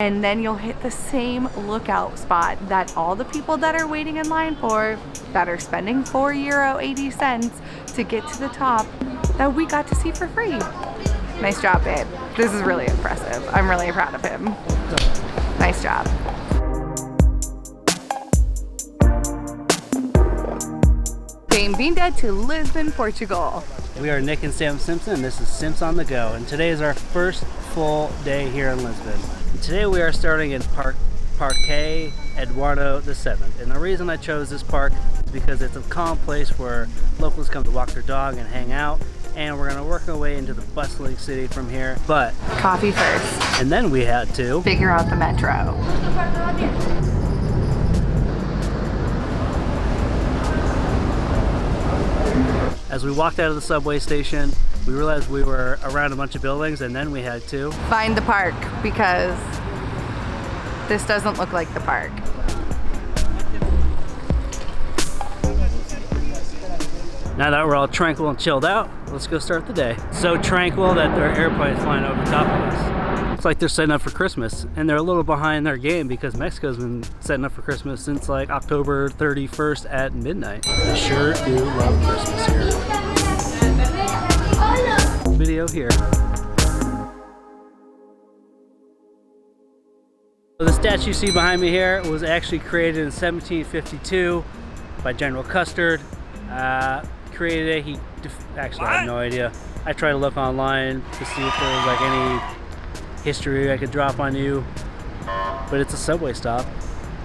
And then you'll hit the same lookout spot that all the people that are waiting in line for, that are spending €4.80 to get to the top, that we got to see for free. Nice job, babe. This is really impressive. I'm really proud of him. Nice job. Bem-vinda to Lisbon, Portugal. We are Nick and Sam Simpson, and this is Simps on the Go, and today is our first full day here in Lisbon. And today we are starting in Parque Eduardo VII, and the reason I chose this park is because it's a calm place where locals come to walk their dog and hang out, and we're going to work our way into the bustling city from here. But coffee first. And then we had to figure out the metro. As we walked out of the subway station, we realized we were around a bunch of buildings, and then we had to find the park, because this doesn't look like the park. Now that we're all tranquil and chilled out, let's go start the day. So tranquil that there are airplanes flying over the top of us. It's like they're setting up for Christmas, and they're a little behind their game because Mexico's been setting up for Christmas since like October 31st at midnight. I sure do love Christmas here. Video here. So the statue you see behind me here was actually created in 1752 by General Custard. Created it, actually I have no idea. I tried to look online to see if there was like any history I could drop on you, but it's a subway stop.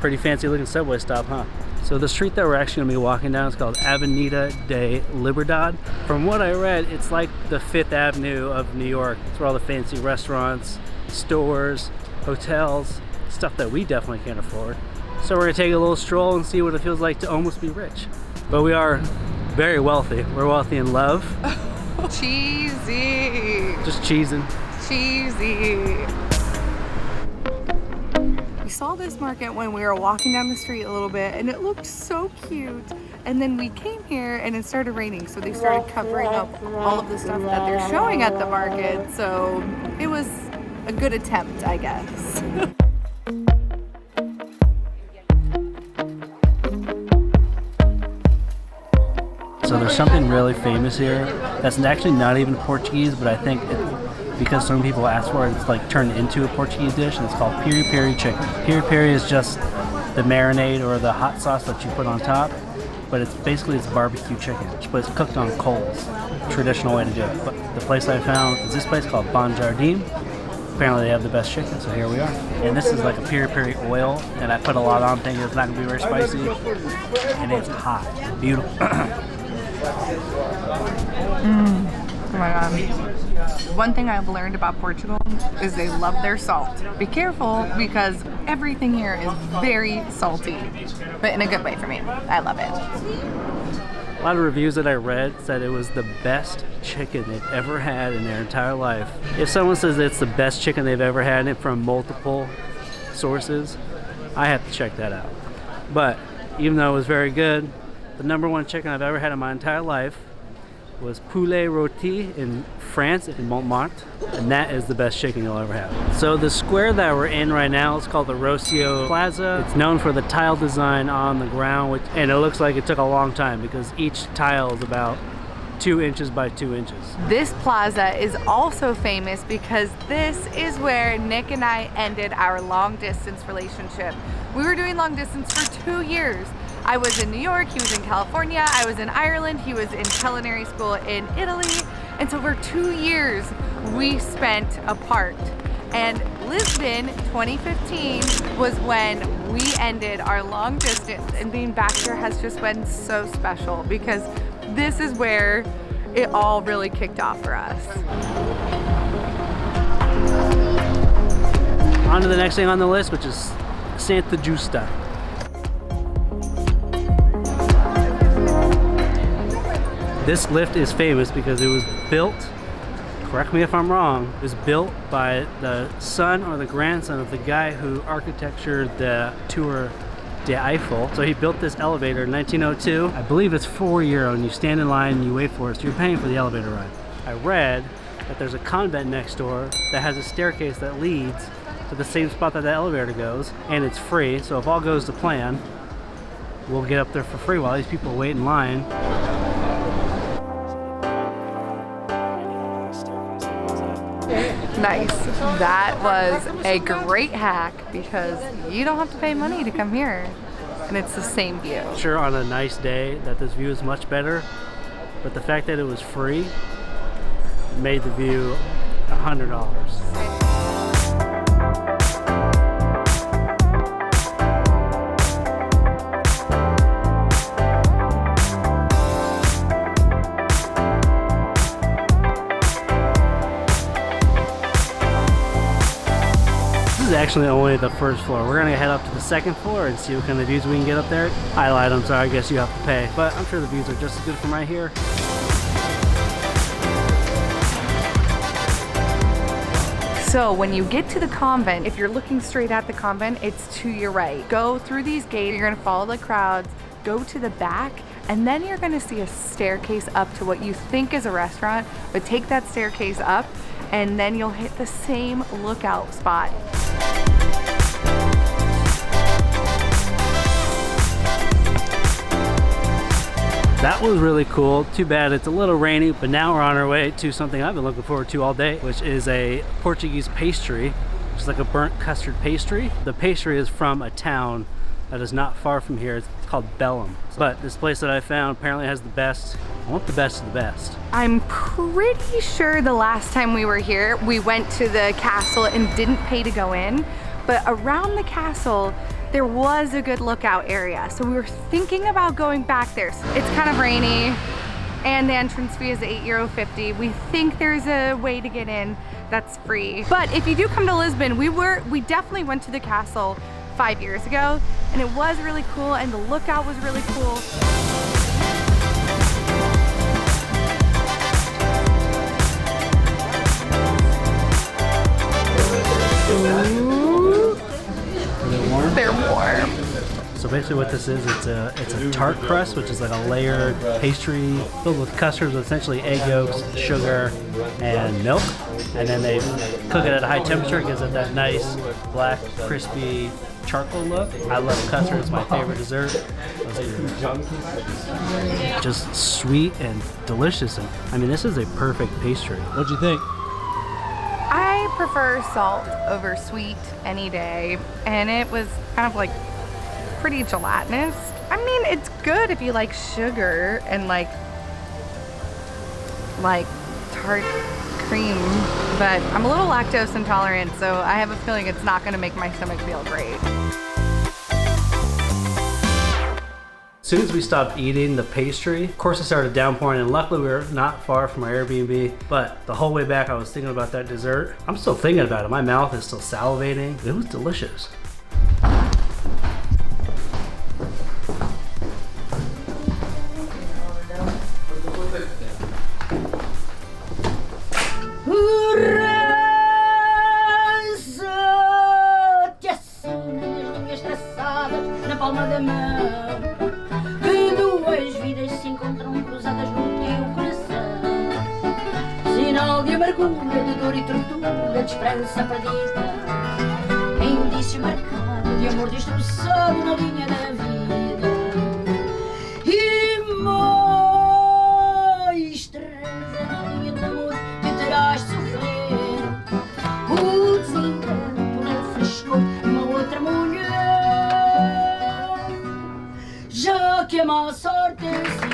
Pretty fancy looking subway stop, huh? So the street that we're actually gonna be walking down is called Avenida da Liberadade. From what I read, it's like the 5th Avenue of New York. It's where all the fancy restaurants, stores, hotels, stuff that we definitely can't afford. So we're gonna take a little stroll and see what it feels like to almost be rich. But we are very wealthy. We're wealthy in love. Cheesy. Just cheesing. Cheesy. We saw this market when we were walking down the street a little bit, and it looked so cute. And then we came here and it started raining, so they started covering up all of the stuff that they're showing at the market. So it was a good attempt, I guess. So there's something really famous here that's actually not even Portuguese, but I think because so many people ask for it, it's like turned into a Portuguese dish, and it's called piri piri chicken. Piri piri is just the marinade or the hot sauce that you put on top, but it's barbecue chicken, but it's cooked on coals. Traditional way to do it. But the place I found is this place called Bon Jardim. Apparently they have the best chicken, so here we are. And this is like a piri piri oil, and I put a lot on thinking it's not gonna be very spicy, and it's hot, beautiful. Oh my god. One thing I've learned about Portugal is they love their salt. Be careful, because everything here is very salty, but in a good way for me. I love it. A lot of reviews that I read said it was the best chicken they've ever had in their entire life. If someone says it's the best chicken they've ever had and from multiple sources, I have to check that out. But even though it was very good, the #1 chicken I've ever had in my entire life was poulet rôti in France, in Montmartre, and that is the best chicken you'll ever have. So the square that we're in right now is called the Rossio Plaza. It's known for the tile design on the ground, and it looks like it took a long time because each tile is about 2 inches by 2 inches. This plaza is also famous because this is where Nick and I ended our long distance relationship. We were doing long distance for 2 years. I was in New York, he was in California, I was in Ireland, he was in culinary school in Italy, and so for 2 years we spent apart. And Lisbon 2015 was when we ended our long distance, and being back here has just been so special because this is where it all really kicked off for us. On to the next thing on the list, which is Santa Justa. This lift is famous because it was built, correct me if I'm wrong, it was built by the son or the grandson of the guy who architectured the Tour de Eiffel. So he built this elevator in 1902. I believe it's €4 and you stand in line and you wait for it, so you're paying for the elevator ride. I read that there's a convent next door that has a staircase that leads to to the same spot that the elevator goes, and it's free. So if all goes to plan, we'll get up there for free while these people wait in line. Nice. That was a great hack because you don't have to pay money to come here. And it's the same view. Sure, on a nice day that this view is much better, but the fact that it was free made the view $100. Actually only the first floor. We're gonna head up to the second floor and see what kind of views we can get up there. I lied, I'm sorry, I guess you have to pay, but I'm sure the views are just as good from right here. So when you get to the convent, if you're looking straight at the convent, it's to your right. Go through these gates, you're gonna follow the crowds, go to the back, and then you're gonna see a staircase up to what you think is a restaurant, but take that staircase up and then you'll hit the same lookout spot. That was really cool. Too bad it's a little rainy, but now we're on our way to something I've been looking forward to all day, which is a Portuguese pastry, which is like a burnt custard pastry. The pastry is from a town that is not far from here. It's called Bellum. But this place that I found apparently has the best. I want the best of the best. I'm pretty sure the last time we were here, we went to the castle and didn't pay to go in, but around the castle, there was a good lookout area. So we were thinking about going back there. It's kind of rainy and the entrance fee is €8.50. We think there's a way to get in that's free. But if you do come to Lisbon, we definitely went to the castle 5 years ago and it was really cool and the lookout was really cool. They're warm. So basically what this is, it's a tart crust, which is like a layered pastry filled with custards, with essentially egg yolks, sugar, and milk. And then they cook it at a high temperature. It gives it that nice, black, crispy charcoal look. I love custard. It's my favorite dessert. Just sweet and delicious. And I mean, this is a perfect pastry. What'd you think? I prefer salt over sweet any day, and it was kind of like pretty gelatinous. I mean, it's good if you like sugar and like tart cream, but I'm a little lactose intolerant, so I have a feeling it's not gonna make my stomach feel great. As soon as we stopped eating the pastry, of course it started downpouring, and luckily we were not far from our Airbnb, but the whole way back I was thinking about that dessert. I'm still thinking about it. My mouth is still salivating. It was delicious. De dor e tortura, de esperança perdida, é indício marcado de amor destroçado na linha da vida. E mais treze na linha de amor que terás de sofrer o desencanto no frescor de uma outra mulher, já que a má sorte é assim.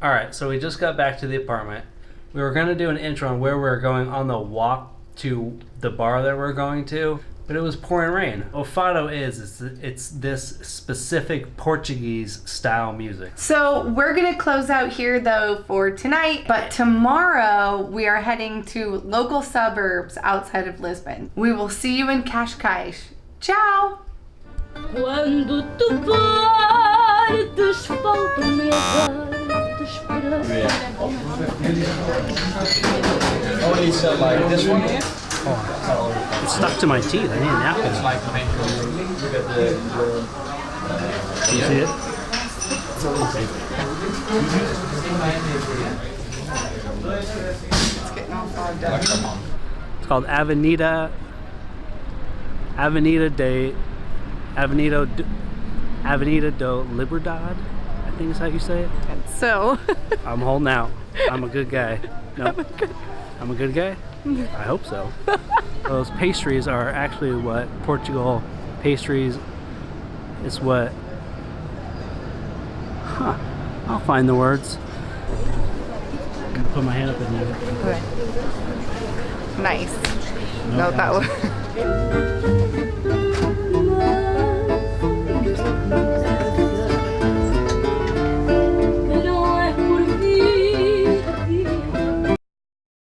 Alright, so we just got back to the apartment. We were gonna do an intro on where we were going on the walk to the bar that we're going to, but it was pouring rain. What Fado is it's this specific Portuguese style music. So we're gonna close out here though for tonight, but tomorrow we are heading to local suburbs outside of Lisbon. We will see you in Cascais. Ciao! Quando tu partes, falta-me a dar esperança. Only sell like this one here? Oh, it's stuck to my teeth. I need a napkin. It's like look at the Can you see it? It's getting all fogged up. It's called Avenida Avenida da Liberadade, I think is how you say it. So, I'm holding out. I'm a good guy. No, I'm a good guy? I hope so. Those pastries are actually what Portugal pastries is what. Huh. I'll find the words. I'm gonna put my hand up in there. okay. Nice. No, No, that was.